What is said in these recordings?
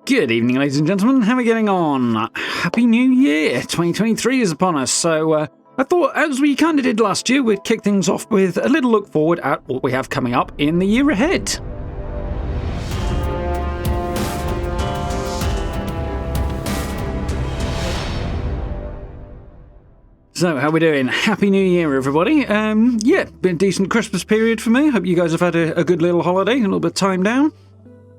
Good evening, ladies and gentlemen. How are we getting on? Happy New Year! 2023 is upon us, so I thought, as we kind of did last year, we'd kick things off with a little look forward at what we have coming up in the year ahead. So, how we doing? Happy New Year, everybody. Yeah, been a decent Christmas period for me. Hope you guys have had a good little holiday, a little bit of time down.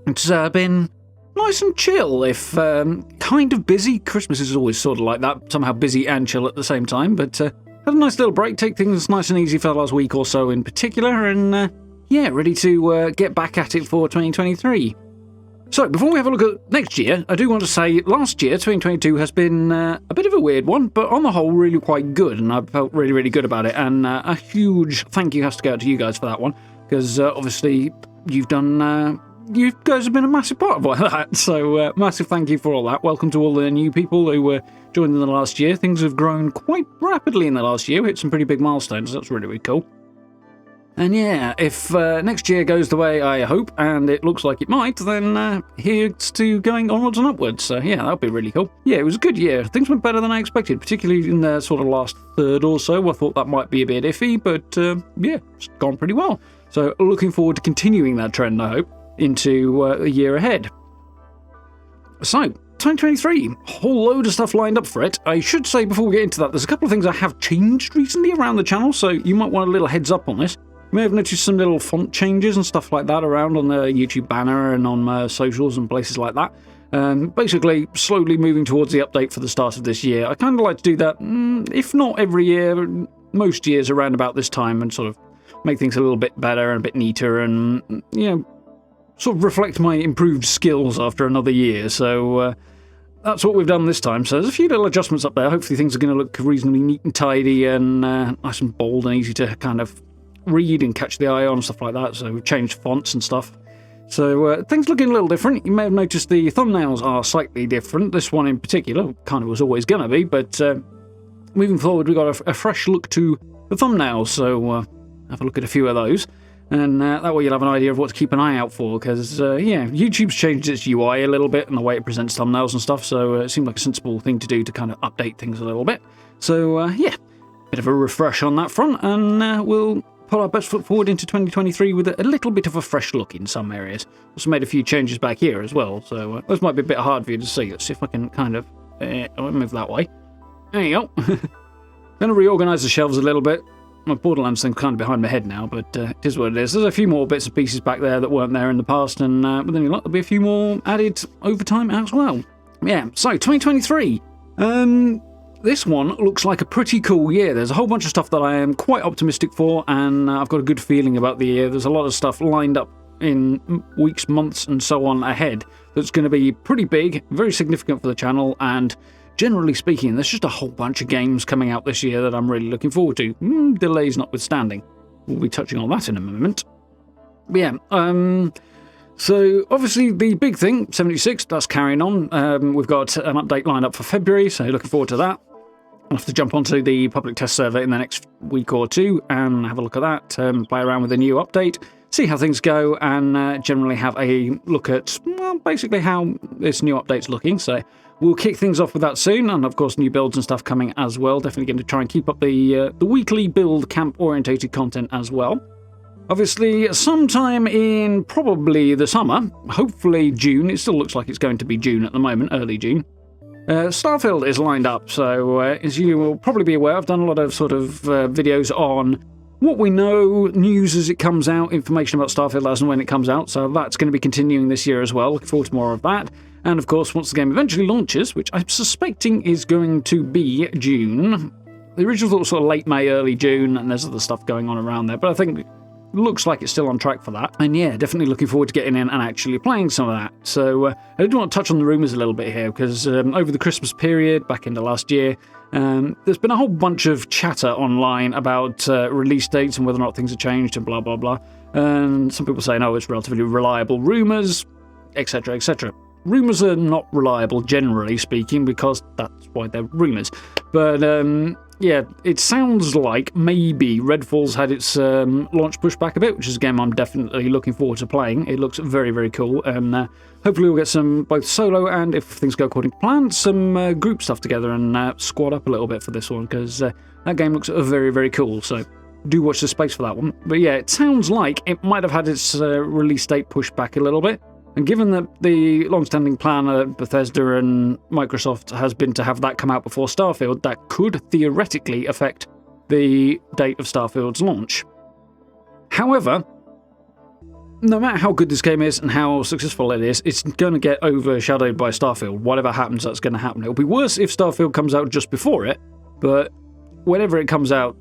It's been nice and chill, if kind of busy. Christmas is always sort of like that, somehow busy and chill at the same time, but had a nice little break, take things nice and easy for the last week or so in particular, and yeah, ready to get back at it for 2023. So, before we have a look at next year, I do want to say last year, 2022, has been a bit of a weird one, but on the whole, really quite good, and I felt really, really good about it, and a huge thank you has to go out to you guys for that one, because obviously you've done... you guys have been a massive part of all that, so massive thank you for all that. Welcome to all the new people who joined in the last year. Things have grown quite rapidly in the last year. We hit some pretty big milestones. That's really, really cool. And yeah, if next year goes the way I hope, and it looks like it might, then here's to going onwards and upwards. So yeah, that would be really cool. Yeah, it was a good year. Things went better than I expected, particularly in the sort of last third or so. I thought that might be a bit iffy, but yeah, it's gone pretty well. So looking forward to continuing that trend, I hope, into the year ahead. So, 2023, a whole load of stuff lined up for it. I should say before we get into that, there's a couple of things that have changed recently around the channel, so you might want a little heads up on this. You may have noticed some little font changes and stuff like that around on the YouTube banner and on socials and places like that. Basically, slowly moving towards the update for the start of this year. I kind of like to do that, if not every year, most years around about this time, and sort of make things a little bit better and a bit neater and, you know, sort of reflect my improved skills after another year, so that's what we've done this time. So there's a few little adjustments up there. Hopefully things are going to look reasonably neat and tidy and nice and bold and easy to kind of read and catch the eye on and stuff like that. So we've changed fonts and stuff. So things looking a little different. You may have noticed the thumbnails are slightly different. This one in particular kind of was always going to be, but moving forward we've got a fresh look to the thumbnails, so have a look at a few of those. And that way you'll have an idea of what to keep an eye out for, because, yeah, YouTube's changed its UI a little bit and the way it presents thumbnails and stuff, so it seemed like a sensible thing to do to kind of update things a little bit. So, yeah, bit of a refresh on that front, and we'll put our best foot forward into 2023 with a little bit of a fresh look in some areas. Also made a few changes back here as well, so those might be a bit hard for you to see. Let's see if I can kind of move that way. There you go. Going to reorganise the shelves a little bit. My Borderlands thing's kind of behind my head now, but it is what it is. There's a few more bits and pieces back there that weren't there in the past, and with any luck, there'll be a few more added over time as well. Yeah, so 2023. This one looks like a pretty cool year. There's a whole bunch of stuff that I am quite optimistic for, and I've got a good feeling about the year. There's a lot of stuff lined up in weeks, months, and so on ahead that's going to be pretty big, very significant for the channel, and generally speaking, there's just a whole bunch of games coming out this year that I'm really looking forward to. Delays notwithstanding. We'll be touching on that in a moment. But yeah, so obviously the big thing, 76, that's carrying on. We've got an update lined up for February, so looking forward to that. I'll have to jump onto the public test server in the next week or two and have a look at that, play around with the new update, see how things go, and generally have a look at, well, basically how this new update's looking. So we'll kick things off with that soon, and of course new builds and stuff coming as well. Definitely going to try and keep up the weekly build camp-orientated content as well. Obviously, sometime in probably the summer, hopefully June, it still looks like it's going to be June at the moment, early June, Starfield is lined up. So as you will probably be aware, I've done a lot of sort of videos on what we know, news as it comes out, information about Starfield as and when it comes out, so that's going to be continuing this year as well. Looking forward to more of that. And of course, once the game eventually launches, which I'm suspecting is going to be June, the original thought was sort of late May, early June, and there's other stuff going on around there, but I think it looks like it's still on track for that. And yeah, definitely looking forward to getting in and actually playing some of that. So I did want to touch on the rumours a little bit here, because over the Christmas period, back into last year, there's been a whole bunch of chatter online about release dates and whether or not things have changed and blah, blah, blah. And some people saying, oh, it's relatively reliable rumours, etc., etc. rumours are not reliable, generally speaking, because that's why they're rumours. But yeah, it sounds like maybe Redfall's had its launch pushed back a bit, which is a game I'm definitely looking forward to playing. It looks very, very cool, and hopefully we'll get some both solo and, if things go according to plan, some group stuff together and squad up a little bit for this one, because that game looks very, very cool, so do watch the space for that one. But yeah, it sounds like it might have had its release date pushed back a little bit. And given that the long-standing plan of Bethesda and Microsoft has been to have that come out before Starfield, that could theoretically affect the date of Starfield's launch. However, no matter how good this game is and how successful it is, it's going to get overshadowed by Starfield. Whatever happens, that's going to happen. It'll be worse if Starfield comes out just before it, but whenever it comes out,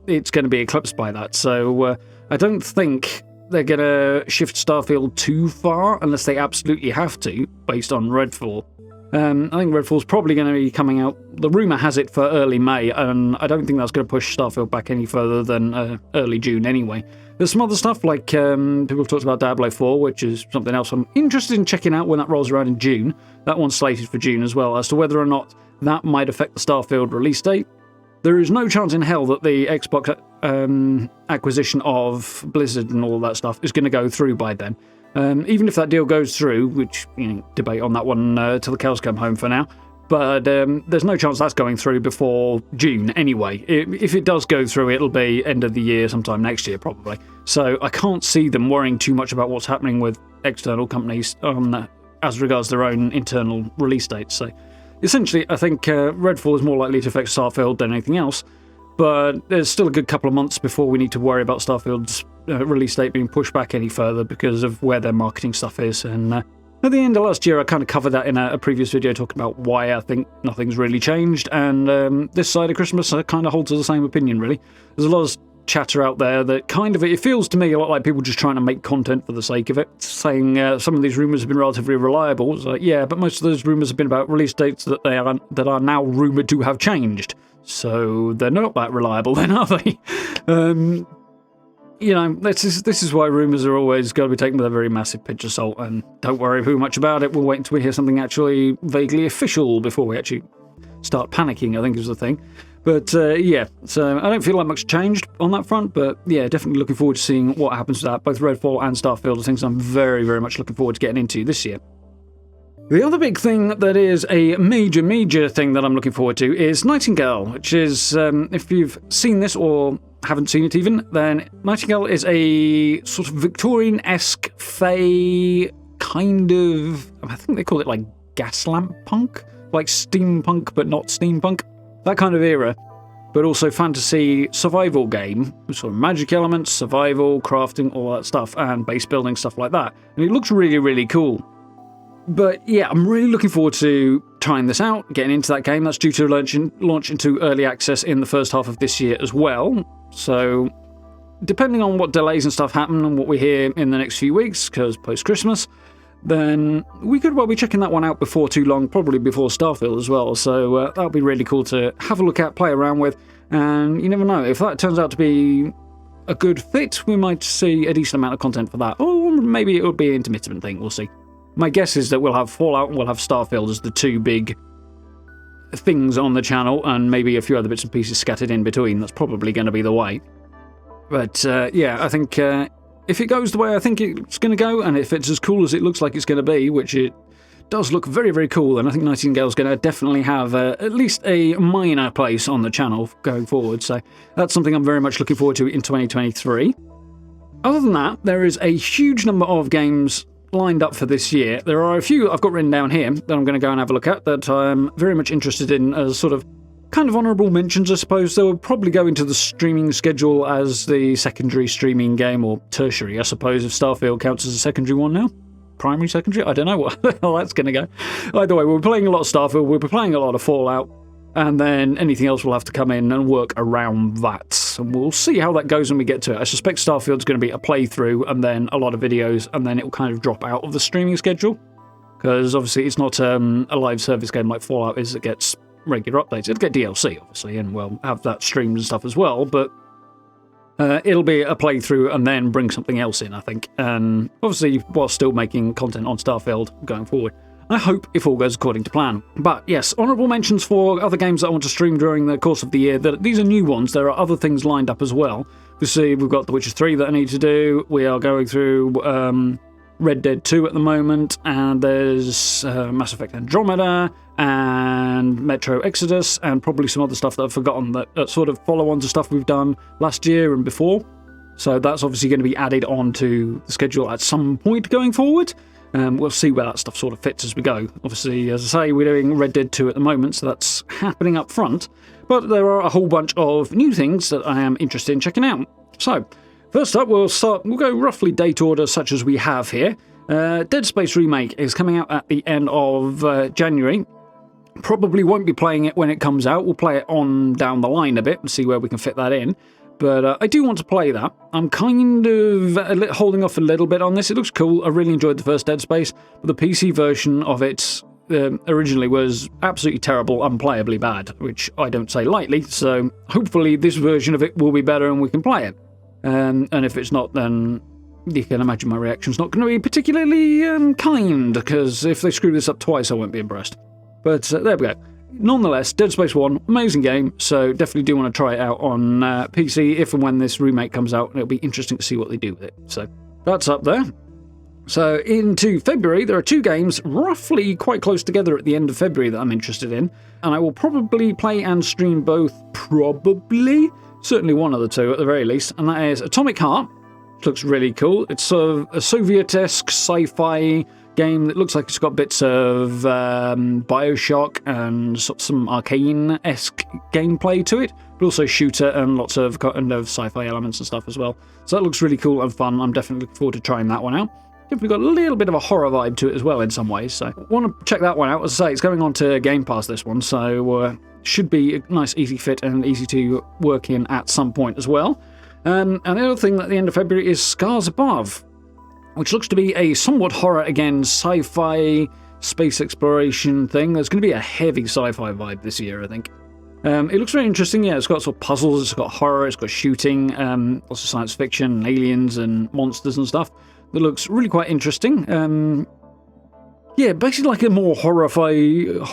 it's going to be eclipsed by that. So I don't think they're going to shift Starfield too far unless they absolutely have to, based on Redfall. I think Redfall's probably going to be coming out, the rumour has it, for early May, and I don't think that's going to push Starfield back any further than early June anyway. There's some other stuff, like people have talked about Diablo 4, which is something else I'm interested in checking out when that rolls around in June. That one's slated for June as well. As to whether or not that might affect the Starfield release date, there is no chance in hell that the Xbox acquisition of Blizzard and all that stuff is going to go through by then. Even if that deal goes through, which, debate on that one till the cows come home for now, but there's no chance that's going through before June anyway. If it does go through, it'll be end of the year, sometime next year probably. So I can't see them worrying too much about what's happening with external companies as regards their own internal release dates. So essentially, I think Redfall is more likely to affect Starfield than anything else, but there's still a good couple of months before we need to worry about Starfield's release date being pushed back any further because of where their marketing stuff is. And at the end of last year, I kind of covered that in a previous video talking about why I think nothing's really changed, and this side of Christmas, I kind of hold to the same opinion, really. There's a lot of chatter out there that kind of, it feels to me a lot like people just trying to make content for the sake of it, saying some of these rumours have been relatively reliable. It's like, yeah, but most of those rumours have been about release dates that are now rumoured to have changed, so they're not that reliable then, are they? This is why rumours are always got to be taken with a very massive pinch of salt, and don't worry too much about it. We'll wait until we hear something actually vaguely official before we actually start panicking, I think is the thing. But yeah, so I don't feel like much changed on that front, but yeah, definitely looking forward to seeing what happens to that. Both Redfall and Starfield are things I'm very, very much looking forward to getting into this year. The other big thing that is a major, major thing that I'm looking forward to is Nightingale, which is, if you've seen this or haven't seen it even, then Nightingale is a sort of Victorian-esque, fae kind of, I think they call it like gas lamp punk, like steampunk but not steampunk. That kind of era, but also fantasy survival game, with sort of magic elements, survival, crafting, all that stuff, and base building, stuff like that. And it looks really, really cool. But yeah, I'm really looking forward to trying this out, getting into that game. That's due to launch into early access in the first half of this year as well. So, depending on what delays and stuff happen and what we hear in the next few weeks, because post-Christmas, then we could well be checking that one out before too long, probably before Starfield as well. So that'll be really cool to have a look at, play around with, and you never know, if that turns out to be a good fit, we might see a decent amount of content for that, or maybe it'll be an intermittent thing, we'll see. My guess is that we'll have Fallout and we'll have Starfield as the two big things on the channel, and maybe a few other bits and pieces scattered in between. That's probably going to be the way. But yeah, I think if it goes the way I think it's going to go, and if it's as cool as it looks like it's going to be, which it does look very, very cool, and I think Nightingale's going to definitely have at least a minor place on the channel going forward. So that's something I'm very much looking forward to in 2023. Other than that, there is a huge number of games lined up for this year. There are a few I've got written down here that I'm going to go and have a look at that I'm very much interested in as sort of kind of honourable mentions, I suppose. They will probably go into the streaming schedule as the secondary streaming game, or tertiary, I suppose, if Starfield counts as a secondary one now. Primary, secondary? I don't know what the hell that's going to go. Either way, we're playing a lot of Starfield, we'll be playing a lot of Fallout, and then anything else will have to come in and work around that. And we'll see how that goes when we get to it. I suspect Starfield's going to be a playthrough and then a lot of videos, and then it will kind of drop out of the streaming schedule. Because obviously it's not a live service game like Fallout is that gets regular updates. It'll get DLC, obviously, and we'll have that streamed and stuff as well, but It'll be a playthrough and then bring something else in, I think. And obviously, while still making content on Starfield going forward. I hope if all goes according to plan. But yes, honourable mentions for other games that I want to stream during the course of the year. These are new ones. There are other things lined up as well. Obviously, we've got The Witcher 3 that I need to do. We are going through Red Dead 2 at the moment. And there's Mass Effect Andromeda and Metro Exodus and probably some other stuff that I've forgotten that sort of follow on to stuff we've done last year and before. So that's obviously going to be added on to the schedule at some point going forward. We'll see where that stuff sort of fits as we go. Obviously, as I say, we're doing Red Dead 2 at the moment, so that's happening up front. But there are a whole bunch of new things that I am interested in checking out. So, first up, we'll go roughly date order such as we have here. Dead Space Remake is coming out at the end of January. Probably won't be playing it when it comes out. We'll play it on down the line a bit and see where we can fit that in. But I do want to play that. I'm kind of holding off a little bit on this. It looks cool. I really enjoyed the first Dead Space. But the PC version of it originally was absolutely terrible, unplayably bad, which I don't say lightly. So hopefully this version of it will be better and we can play it. And if it's not, then you can imagine my reaction's not going to be particularly kind, because if they screw this up twice, I won't be impressed. But there we go. Nonetheless, Dead Space 1, amazing game, so definitely do want to try it out on PC if and when this remake comes out, and it'll be interesting to see what they do with it. So that's up there. So into February, there are two games roughly quite close together at the end of February that I'm interested in, and I will probably play and stream both, certainly one of the two at the very least, and that is Atomic Heart, which looks really cool. It's sort of a Soviet-esque sci-fi game that looks like it's got bits of Bioshock and sort of some Arcane-esque gameplay to it, but also shooter and lots of kind of sci-fi elements and stuff as well. So that looks really cool and fun. I'm definitely looking forward to trying that one out. Definitely got a little bit of a horror vibe to it as well in some ways, so I want to check that one out. As I say, it's going on to Game Pass, this one, so should be a nice easy fit and easy to work in at some point as well. And the other thing at the end of February is Scars Above, which looks to be a somewhat horror, again, sci-fi space exploration thing. There's going to be a heavy sci-fi vibe this year, I think. It looks very interesting. Yeah, it's got sort of puzzles, it's got horror, it's got shooting, lots of science fiction, and aliens and monsters and stuff. That looks really quite interesting. Yeah, basically like a more horrified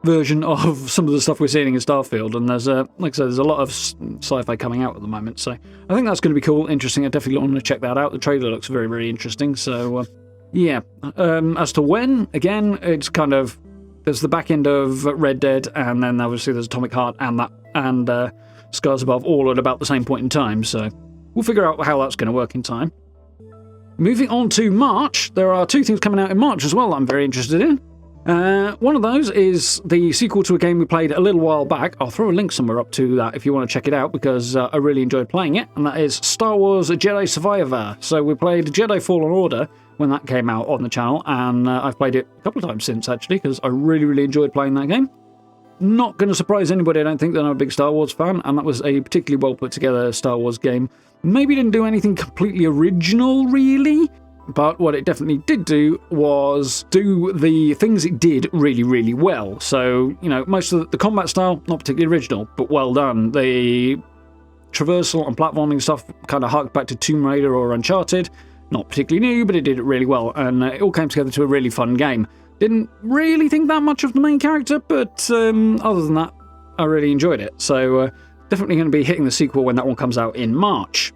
version of some of the stuff we're seeing in Starfield, and there's like I said, there's a lot of sci-fi coming out at the moment, so I think that's going to be cool, interesting. I definitely want to check that out. The trailer looks very, very interesting, so yeah. As to when, again, it's kind of, there's the back end of Red Dead, and then obviously there's Atomic Heart and Scars Above all at about the same point in time, so we'll figure out how that's going to work in time. Moving on to March, there are two things coming out in March as well that I'm very interested in. One of those is the sequel to a game we played a little while back. I'll throw a link somewhere up to that if you want to check it out, because I really enjoyed playing it, and that is Star Wars Jedi Survivor. So we played Jedi Fallen Order when that came out on the channel, and I've played it a couple of times since, actually, because I really, really enjoyed playing that game. Not going to surprise anybody, I don't think, that I'm a big Star Wars fan, and that was a particularly well put together Star Wars game. Maybe didn't do anything completely original, really, but what it definitely did do was do the things it did really, really well. So, you know, most of the combat style, not particularly original, but well done. The traversal and platforming stuff kind of harked back to Tomb Raider or Uncharted. Not particularly new, but it did it really well, and it all came together to a really fun game. Didn't really think that much of the main character, but other than that, I really enjoyed it. So definitely going to be hitting the sequel when that one comes out in March.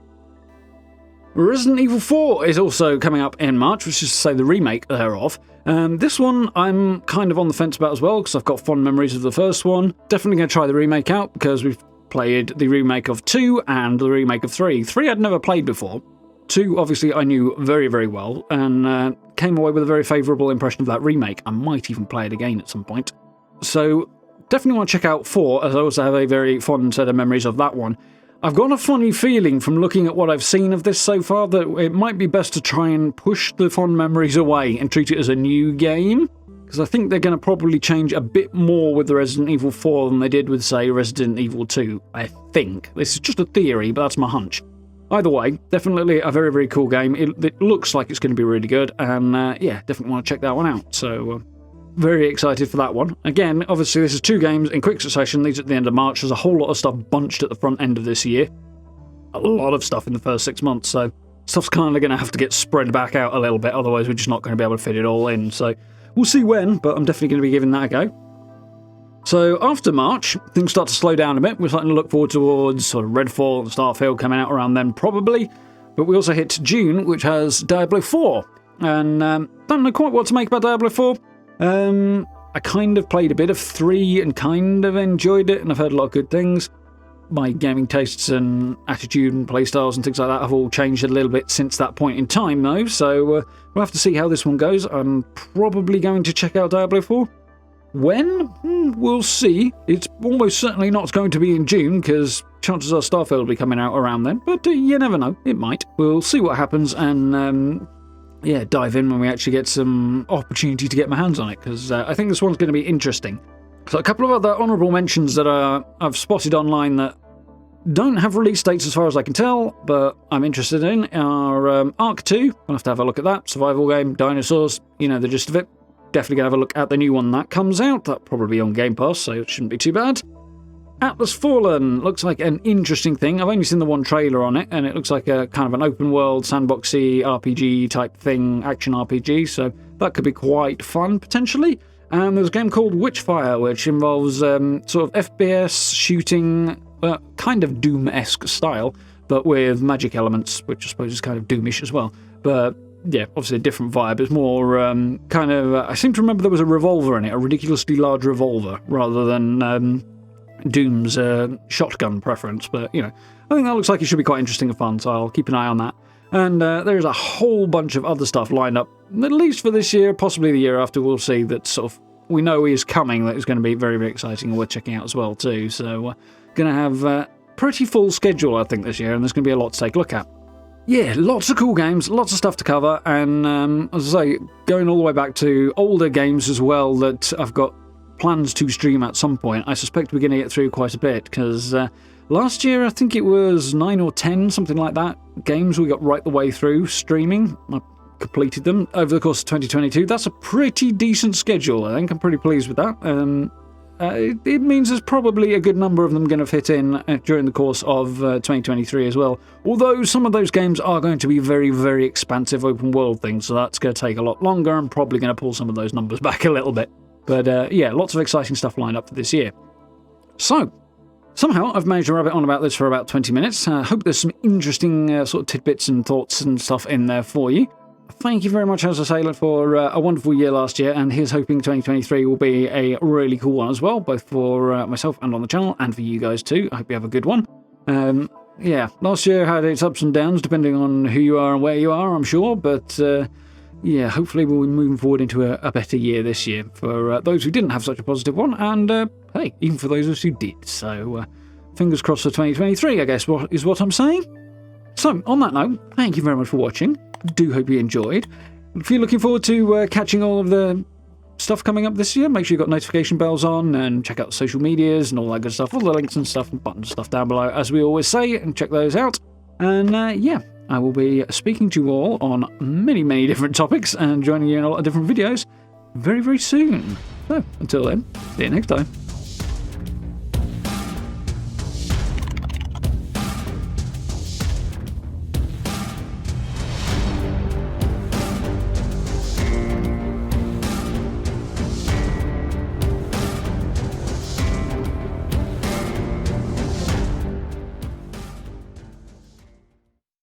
Resident Evil 4 is also coming up in March, which is to say the remake thereof. This one I'm kind of on the fence about as well, because I've got fond memories of the first one. Definitely going to try the remake out, because we've played the remake of 2 and the remake of 3. 3 I'd never played before. 2, obviously, I knew very, very well, and came away with a very favourable impression of that remake. I might even play it again at some point. So, definitely want to check out 4, as I also have a very fond set of memories of that one. I've got a funny feeling from looking at what I've seen of this so far that it might be best to try and push the fond memories away and treat it as a new game, because I think they're going to probably change a bit more with the Resident Evil 4 than they did with, say, Resident Evil 2, I think. This is just a theory, but that's my hunch. Either way, definitely a very, very cool game. It looks like it's going to be really good, and yeah, definitely want to check that one out. So very excited for that one. Again, obviously this is 2 games in quick succession. These at the end of March. There's a whole lot of stuff bunched at the front end of this year. A lot of stuff in the first 6 months, so stuff's kind of going to have to get spread back out a little bit, otherwise we're just not going to be able to fit it all in. So we'll see when, but I'm definitely going to be giving that a go. So after March, things start to slow down a bit. We're starting to look forward towards sort of Redfall and Starfield coming out around then probably. But we also hit June, which has Diablo 4. And don't know quite what to make about Diablo 4. I kind of played a bit of 3 and kind of enjoyed it, and I've heard a lot of good things. My gaming tastes and attitude and playstyles and things like that have all changed a little bit since that point in time, though, so we'll have to see how this one goes. I'm probably going to check out Diablo 4. When? We'll see. It's almost certainly not going to be in June, because chances are Starfield will be coming out around then, but you never know. It might. We'll see what happens, and dive in when we actually get some opportunity to get my hands on it, because I think this one's going to be interesting. So a couple of other honourable mentions that I've spotted online that don't have release dates as far as I can tell, but I'm interested in are Ark 2. I'll have to have a look at that. Survival game, dinosaurs, you know the gist of it. Definitely going to have a look at the new one that comes out. That'll probably be on Game Pass, so it shouldn't be too bad. Atlas Fallen looks like an interesting thing. I've only seen the one trailer on it, and it looks like a kind of an open-world, sandboxy RPG type thing, action RPG, so that could be quite fun, potentially. And there's a game called Witchfire, which involves sort of FPS shooting, kind of Doom-esque style, but with magic elements, which I suppose is kind of Doomish as well. But yeah, obviously a different vibe. It's more kind of... I seem to remember there was a revolver in it, a ridiculously large revolver, rather than Doom's shotgun preference. But, you know, I think that looks like it should be quite interesting and fun, so I'll keep an eye on that. And there's a whole bunch of other stuff lined up, at least for this year, possibly the year after. We'll see that sort of we know is coming, that is going to be very, very exciting and worth checking out as well too. So going to have a pretty full schedule, I think, this year, and there's going to be a lot to take a look at. Yeah, lots of cool games, lots of stuff to cover, and as I say, going all the way back to older games as well that I've got plans to stream at some point. I suspect we're going to get through quite a bit, because last year I think it was 9 or 10, something like that, games we got right the way through streaming. I completed them over the course of 2022. That's a pretty decent schedule, I think. I'm pretty pleased with that. It means there's probably a good number of them going to fit in during the course of 2023 as well. Although some of those games are going to be very, very expansive open world things, so that's going to take a lot longer and probably going to pull some of those numbers back a little bit. But yeah, lots of exciting stuff lined up for this year. So, somehow I've managed to rabbit on about this for about 20 minutes. I hope there's some interesting sort of tidbits and thoughts and stuff in there for you. Thank you very much, as I say, for a wonderful year last year, and here's hoping 2023 will be a really cool one as well, both for myself and on the channel, and for you guys too. I hope you have a good one. Yeah, last year had its ups and downs, depending on who you are and where you are, I'm sure, but yeah, hopefully we'll be moving forward into a better year this year for those who didn't have such a positive one, and hey, even for those of us who did. So, fingers crossed for 2023, I guess, is what I'm saying. So, on that note, thank you very much for watching. Do hope you enjoyed. If you're looking forward to catching all of the stuff coming up this year, make sure you've got notification bells on and check out the social medias and all that good stuff, all the links and stuff and buttons and stuff down below, as we always say, and check those out. And yeah, I will be speaking to you all on many, many different topics and joining you in a lot of different videos very, very soon. So, until then, see you next time.